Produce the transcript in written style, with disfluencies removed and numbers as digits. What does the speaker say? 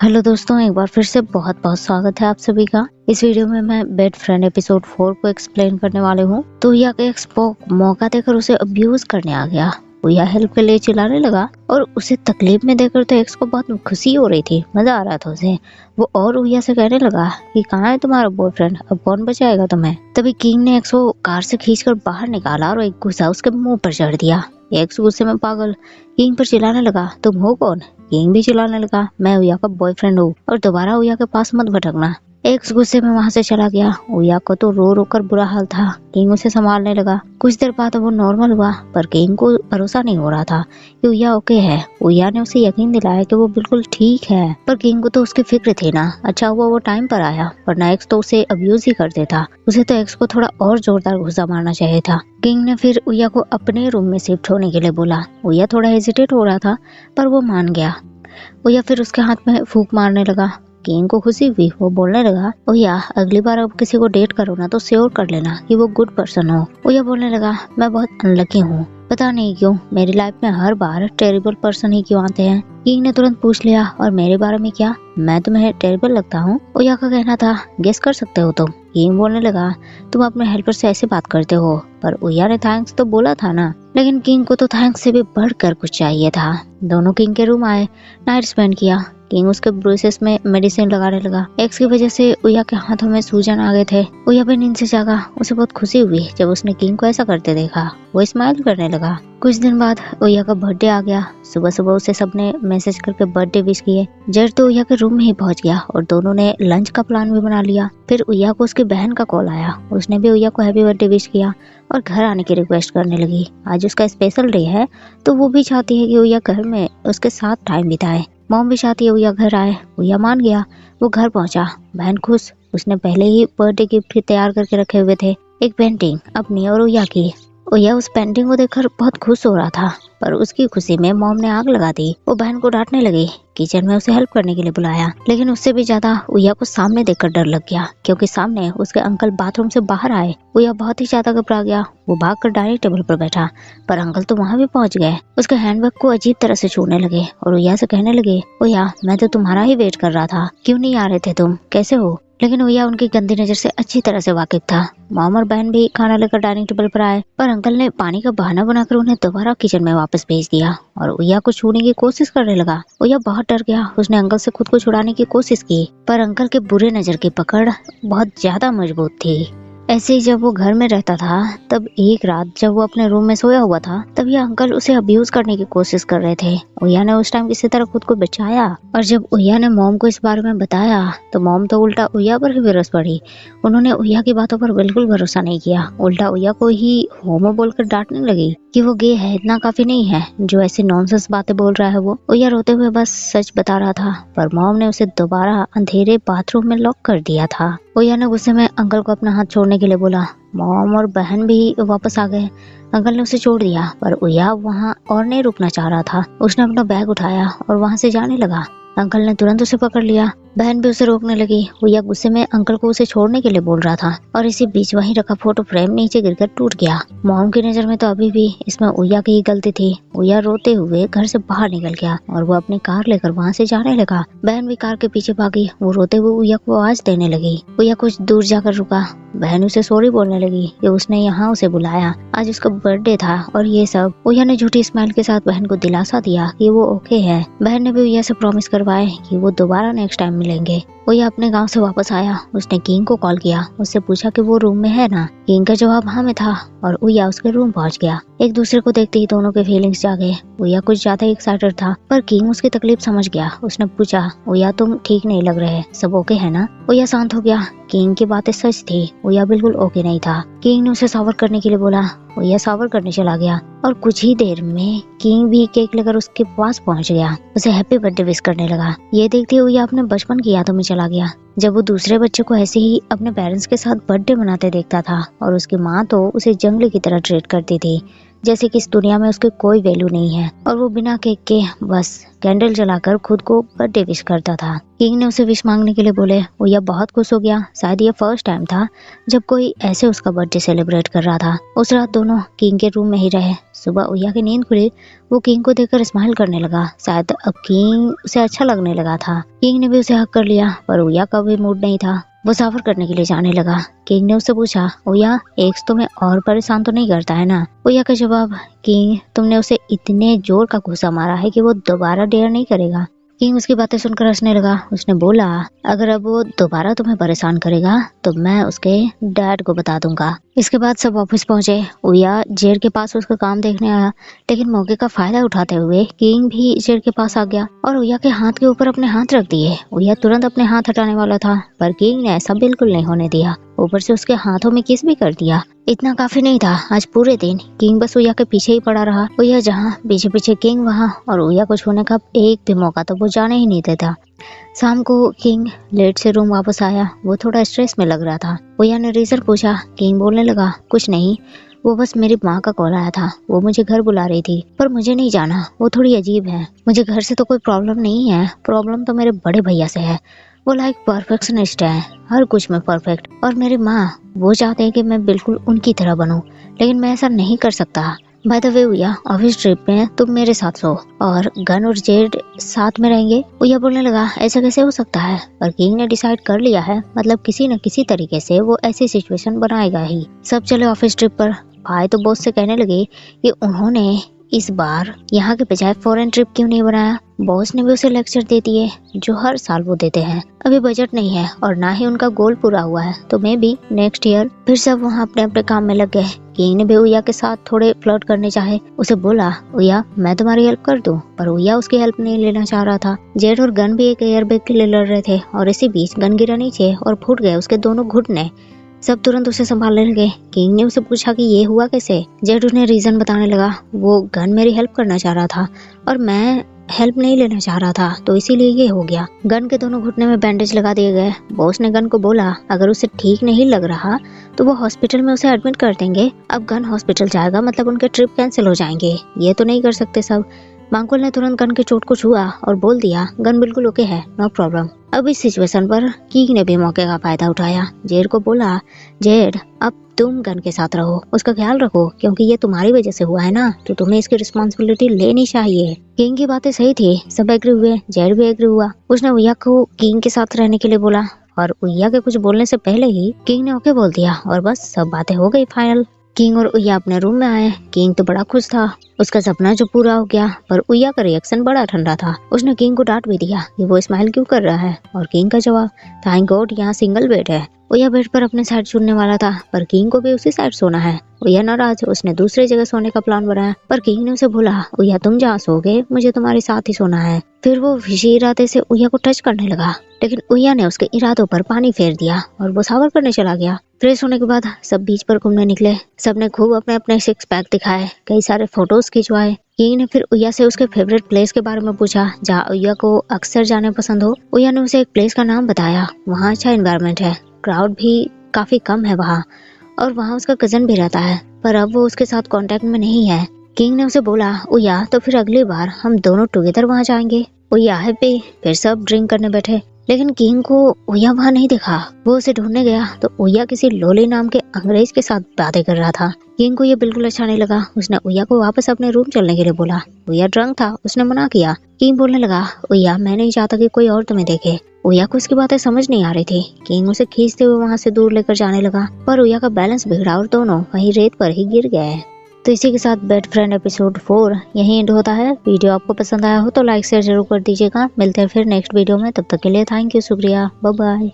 Hello दोस्तों, एक बार फिर से बहुत बहुत स्वागत है आप सभी का। इस वीडियो में मैं बेड फ्रेंड एपिसोड 4 को एक्सप्लेन करने वाले हूँ। तो उया के एक्स को मौका देकर उसे अब्यूज करने आ गया। उया हेल्प के लिए चिल्लाने लगा और उसे तकलीफ में देखकर तो एक्स को बहुत खुशी हो रही थी, मजा आ रहा था उसे। वो और उया से कहने लगा कि कहाँ है तुम्हारा बॉयफ्रेंड, अब कौन बचाएगा तुम्हें। तभी किंग ने एक्स को कार से खींचकर बाहर निकाला और एक गुस्सा उसके मुंह पर चढ़ दिया। एक्स गुस्से में पागल किंग पर चिल्लाने लगा, तुम हो कौन। किंग भी चिल्लाने लगा, मैं उया का बॉयफ्रेंड हूँ और दोबारा उया के पास मत भटकना। एक्स गुस्से में वहां से चला गया। उया को तो रो रो कर बुरा हाल था। किंग उसे संभालने लगा। कुछ देर बाद वो नॉर्मल हुआ, पर किंग को भरोसा नहीं हो रहा था कि उया ओके है। उया ने उसे यकीन दिलाया कि वो बिल्कुल ठीक है, पर किंग को तो उसकी फिक्र थी ना। अच्छा हुआ वो टाइम पर आया, वरना एक्स तो उसे अब्यूज ही कर देता। उसे तो एक्स को थोड़ा और जोरदार घुसा मारना चाहिए था। किंग ने फिर उया को अपने रूम में शिफ्ट होने के लिए बोला। उया थोड़ा हेजिटेट हो रहा था, पर वो मान गया। उया फिर उसके हाथ में फूंक मारने लगा। किंग को खुशी हुई, वो बोलने लगा, उया अगली बार अब किसी को डेट करो ना तो श्योर कर लेना कि वो गुड पर्सन हो। उया बोलने लगा, मैं बहुत अनलकी हूँ, पता नहीं क्यों मेरी लाइफ में हर बार टेरिबल पर्सन ही क्यों आते हैं। किंग ने तुरंत पूछ लिया, और मेरे बारे में क्या, मैं तुम्हें टेरिबल लगता हूँ। उया का कहना था, गेस कर सकते हो तुम। किंग बोलने लगा, तुम अपने हेल्पर से ऐसे बात करते हो। पर उया ने थैंक्स तो बोला था ना। लेकिन किंग को तो थैंक्स से भी बढ़कर कुछ चाहिए था। दोनों किंग के रूम आए, नाइट स्पेंड किया। किंग उसके ब्रूसेस में मेडिसिन लगाने लगा। एक्स की वजह से उया के हाथों में सूजन आ गए थे। उया भी नींद से जागा। उसे बहुत खुशी हुई जब उसने किंग को ऐसा करते देखा। वो स्माइल करने लगा। कुछ दिन बाद उया का बर्थडे आ गया। सुबह सुबह उसे सबने मैसेज करके बर्थडे विश किए। जज तो उया के रूम में ही पहुंच गया और दोनों ने लंच का प्लान भी बना लिया। फिर उया को उसकी बहन का कॉल आया। उसने भी उया को हैप्पी बर्थडे विश किया और घर आने की रिक्वेस्ट करने लगी। आज उसका स्पेशल डे है, तो वो भी चाहती है कि उया घर में उसके साथ टाइम बिताए। मॉम भी चाहती है उया घर आए। उया मान गया। वो घर पहुंचा। बहन खुश। उसने पहले ही बर्थडे गिफ्ट तैयार करके रखे हुए थे, एक पेंटिंग अपनी और उया की। उया उस पेंटिंग को देखकर बहुत खुश हो रहा था, पर उसकी खुशी में मॉम ने आग लगा दी। वो बहन को डांटने लगी। किचन में उसे हेल्प करने के लिए बुलाया, लेकिन उससे भी ज्यादा उया को सामने देखकर डर लग गया, क्योंकि सामने उसके अंकल बाथरूम से बाहर आए। उया बहुत ही ज्यादा घबरा गया। वो भागकर डाइनिंग टेबल पर बैठा, पर अंकल तो वहाँ भी पहुँच गए। उसके हैंडबैग को अजीब तरह से छूने लगे और उया से कहने लगे, उया मैं तो तुम्हारा ही वेट कर रहा था, क्यों नहीं आ रहे थे तुम, कैसे हो। लेकिन उया उनकी गंदी नजर से अच्छी तरह से वाकिफ था। मॉम और बहन भी खाना लेकर डाइनिंग टेबल पर आए, पर अंकल ने पानी का बहाना बनाकर उन्हें दोबारा किचन में वापस भेज दिया और उया को छूने की कोशिश करने लगा। उया बहुत डर गया। उसने अंकल से खुद को छुड़ाने की कोशिश की, पर अंकल के बुरे नजर की पकड़ बहुत ज्यादा मजबूत थी। ऐसे ही जब वो घर में रहता था, तब एक रात जब वो अपने रूम में सोया हुआ था, तब ये अंकल उसे अब्यूज करने की कोशिश कर रहे थे। उया ने उस टाइम किसी तरह खुद को बचाया, और जब उया ने मॉम को इस बारे में बताया तो मॉम तो उल्टा उया पर ही बरस पड़ी। उन्होंने उया की बातों पर बिल्कुल भरोसा नहीं किया, उल्टा उया को ही होमो बोलकर डांटने लगी कि वो गे है, इतना काफी नहीं है जो ऐसी नॉनसेंस बातें बोल रहा है वो। उया रोते हुए बस सच बता रहा था, पर मॉम ने उसे दोबारा अंधेरे बाथरूम में लॉक कर दिया था। उया ने गुस्से में अंकल को अपना हाथ छोड़ने के लिए बोला। मॉम और बहन भी वापस आ गए। अंकल ने उसे छोड़ दिया, पर उया वहाँ और नहीं रुकना चाह रहा था। उसने अपना बैग उठाया और वहाँ से जाने लगा। अंकल ने तुरंत उसे पकड़ लिया। बहन भी उसे रोकने लगी। उया गुस्से में अंकल को उसे छोड़ने के लिए बोल रहा था, और इसी बीच वहीं रखा फोटो फ्रेम नीचे गिरकर टूट गया। मॉम की नजर में तो अभी भी इसमें उया की ही गलती थी। उया रोते हुए घर से बाहर निकल गया और वो अपनी कार लेकर वहाँ से जाने लगा। बहन भी कार के पीछे भागी। वो रोते हुए उया को आवाज देने लगी। उया कुछ दूर जाकर रुका। बहन उसे सॉरी बोलने लगी कि उसने यहाँ उसे बुलाया, आज उसका बर्थडे था और ये सब। उया ने झूठी स्माइल के साथ बहन को दिलासा दिया कि वो ओके है। बहन ने भी उया से प्रॉमिस करवाए कि वो दोबारा नेक्स्ट टाइम मिलेंगे। उया अपने गांव से वापस आया। उसने किंग को कॉल किया। उससे पूछा कि वो रूम में है ना। किंग का जवाब हाँ में था और उया उसके रूम पहुंच गया। एक दूसरे को देखते ही दोनों के फीलिंग्स जागे। उया कुछ ज्यादा एक्साइटेड था, पर किंग उसकी तकलीफ समझ गया। उसने पूछा, उया तुम ठीक नहीं लग रहे, सब ओके है ना। उया शांत हो गया। किंग की बातें सच थी। उया बिल्कुल ओके नहीं था। किंग ने उसे शावर करने के लिए बोला। उया शावर करने चला गया और कुछ ही देर में किंग भी केक लेकर उसके पास पहुंच गया। उसे हैप्पी बर्थडे विश करने लगा। ये देखते हुए अपने बचपन की यादों में चला गया, जब वो दूसरे बच्चे को ऐसे ही अपने पेरेंट्स के साथ बर्थडे मनाते देखता था, और उसकी माँ तो उसे जंगली की तरह ट्रीट करती थी। जैसे कि इस दुनिया में उसकी कोई वैल्यू नहीं है और वो बिना केक के बस कैंडल जलाकर खुद को बर्थडे विश करता था। किंग ने उसे विश मांगने के लिए बोले। उया बहुत खुश हो गया। शायद ये फर्स्ट टाइम था जब कोई ऐसे उसका बर्थडे सेलिब्रेट कर रहा था। उस रात दोनों किंग के रूम में ही रहे। सुबह उया की नींद खुली। वो किंग को देखकर स्माइल करने लगा। शायद अब किंग उसे अच्छा लगने लगा था। किंग ने भी उसे हक कर लिया, पर उया का भी मूड नहीं था। वो सफर करने के लिए जाने लगा। किंग ने उससे पूछा, उया एक्स तुम्हें और परेशान तो नहीं करता है ना? उया का जवाब, किंग तुमने उसे इतने जोर का घूसा मारा है कि वो दोबारा डेयर नहीं करेगा। किंग उसकी बातें सुनकर हंसने लगा। उसने बोला, अगर अब वो दोबारा तुम्हें परेशान करेगा तो मैं उसके डैड को बता दूंगा। इसके बाद सब ऑफिस पहुंचे। उया जेड के पास उसका काम देखने आया, लेकिन मौके का फायदा उठाते हुए किंग भी जेड के पास आ गया और उया के हाथ के ऊपर अपने हाथ रख दिए। उया तुरंत अपने हाथ हटाने वाला था, पर किंग ने ऐसा बिल्कुल नहीं होने दिया। ऊपर से उसके हाथों में किस भी कर दिया। इतना काफी नहीं था। आज पूरे दिन किंग बस उया के पीछे ही पड़ा रहा। उया जहाँ पीछे पीछे किंग वहाँ, और उया को छूने का एक भी मौका तो वो जाने ही नहीं देता। शाम को किंग लेट से रूम वापस आया। वो थोड़ा स्ट्रेस में लग रहा था। उया ने रीजन पूछा। किंग बोलने लगा, कुछ नहीं, वो बस मेरी माँ का कॉल आया था। वो मुझे घर बुला रही थी, पर मुझे नहीं जाना। वो थोड़ी अजीब है। मुझे घर से तो कोई प्रॉब्लम नहीं है, प्रॉब्लम तो मेरे बड़े भैया से है। वो लाइक परफेक्शनिस्ट है, हर कुछ में परफेक्ट। और मेरी माँ वो चाहते हैं कि मैं बिल्कुल उनकी तरह बनूं, लेकिन मैं ऐसा नहीं कर सकता। बाय द वे उया, ऑफिस ट्रिप में तुम मेरे साथ सो और गन और जेड साथ में रहेंगे। उया बोलने लगा, ऐसा कैसे हो सकता है? पर किंग ने डिसाइड कर लिया है, मतलब किसी न किसी तरीके से वो ऐसी सिचुएशन बनाएगा ही। सब चले ऑफिस ट्रिप पर। भाई तो बॉस से कहने लगे कि उन्होंने इस बार यहाँ के बजाय फॉरेन ट्रिप क्यों नहीं बनाया। बॉस ने भी उसे लेक्चर दे दिए, जो हर साल वो देते हैं। अभी बजट नहीं है और ना ही उनका गोल पूरा हुआ है, तो मे बी नेक्स्ट ईयर। फिर सब वहाँ अपने अपने काम में लग गए। किंग ने भी उया के साथ थोड़े फ्लर्ट करने चाहे। उसे बोला, उया मैं तुम्हारी हेल्प कर दूं, पर उया उसकी हेल्प नहीं लेना चाह रहा था। जेड और गन भी एक एयरबैग के लिए लड़ रहे थे और इसी बीच गन गिरा नीचे और फूट गए उसके दोनों घुटने। सब तुरंत उसे संभालने लगे। किंग ने उसे पूछा कि ये हुआ कैसे। जेड उन्हें रीजन बताने लगा। वो गन मेरी हेल्प करना चाह रहा था और मैं हेल्प नहीं लेना चाह रहा था, तो इसीलिए ये हो गया। गन के दोनों घुटने में बैंडेज लगा दिए गए। बॉस ने गन को बोला, अगर उसे ठीक नहीं लग रहा तो वो हॉस्पिटल में उसे एडमिट कर देंगे। अब गन हॉस्पिटल जाएगा मतलब उनके ट्रिप कैंसिल हो जाएंगे। ये तो नहीं कर सकते सब। मांकुल ने तुरंत गन के चोट को छुआ और बोल दिया, गन बिल्कुल ओके है, नो प्रॉब्लम। अब इस सिचुएशन पर किंग ने भी मौके का फायदा उठाया। जेड को बोला, जेड अब तुम गन के साथ रहो, उसका ख्याल रखो, क्योंकि ये तुम्हारी वजह से हुआ है ना, तो तुम्हें इसकी रिस्पॉन्सिबिलिटी लेनी चाहिए। किंग की बातें सही थी, सब एग्री हुए। जेड भी एग्री हुआ। उसने उया को किंग के साथ रहने के लिए बोला और उया के कुछ बोलने से पहले ही किंग ने ओके बोल दिया और बस सब बातें हो गई फाइनल। किंग और उया अपने रूम में आए। किंग तो बड़ा खुश था, उसका सपना जो पूरा हो गया, पर उया का रिएक्शन बड़ा ठंडा था। उसने किंग को डांट भी दिया कि वो स्माइल क्यों कर रहा है, और किंग का जवाब, थैंक गॉड यहाँ सिंगल बेड है। उया बेड पर अपने साइड सोने वाला था, पर किंग को भी उसी साइड सोना है। उया नाराज, उसने दूसरी जगह सोने का प्लान बनाया, पर किंग ने उसे बोला, उया तुम जहाँ सोगे मुझे तुम्हारे साथ ही सोना है। फिर वो विशी इरादे से उया को टच करने लगा, लेकिन उया ने उसके इरादों पर पानी फेर दिया और वो शावर करने चला गया। फ्रेश होने के बाद सब बीच पर घूमने निकले। सबने खूब अपने अपने सिक्स पैक दिखाए, कई सारे फोटोज खिंचवाए। किंग ने फिर उया से उसके फेवरेट प्लेस के बारे में पूछा जहाँ उया को अक्सर जाने पसंद हो। उया ने उसे एक प्लेस का नाम बताया। वहाँ अच्छा एनवायरनमेंट है, क्राउड भी काफी कम है वहाँ, और वहाँ उसका कजन भी रहता है, पर अब वो उसके साथ कांटेक्ट में नहीं है। किंग ने उसे बोला, उया तो फिर अगली बार हम दोनों टुगेदर वहाँ जाएंगे। उया हैप्पी। फिर सब ड्रिंक करने बैठे, लेकिन किंग को उया वहाँ नहीं दिखा। वो उसे ढूंढने गया तो उया किसी लोली नाम के अंग्रेज के साथ बातें कर रहा था। किंग को ये बिल्कुल अच्छा नहीं लगा। उसने उया को वापस अपने रूम चलने के लिए बोला। उया ड्रंक था, उसने मना किया। किंग बोलने लगा, उया मैं नहीं चाहता कि कोई और तुम्हें देखे। उया को उसकी बातें समझ नहीं आ रही थी। किंग उसे खींचते हुए वहाँ से दूर लेकर जाने लगा, पर उया का बैलेंस बिगड़ा और दोनों वहीं रेत पर ही गिर गए। तो इसी के साथ बेड फ्रेंड एपिसोड 4 यहीं एंड होता है। वीडियो आपको पसंद आया हो तो लाइक शेयर जरूर कर दीजिएगा। मिलते हैं फिर नेक्स्ट वीडियो में, तब तक के लिए थैंक यू, शुक्रिया, बाय बाय।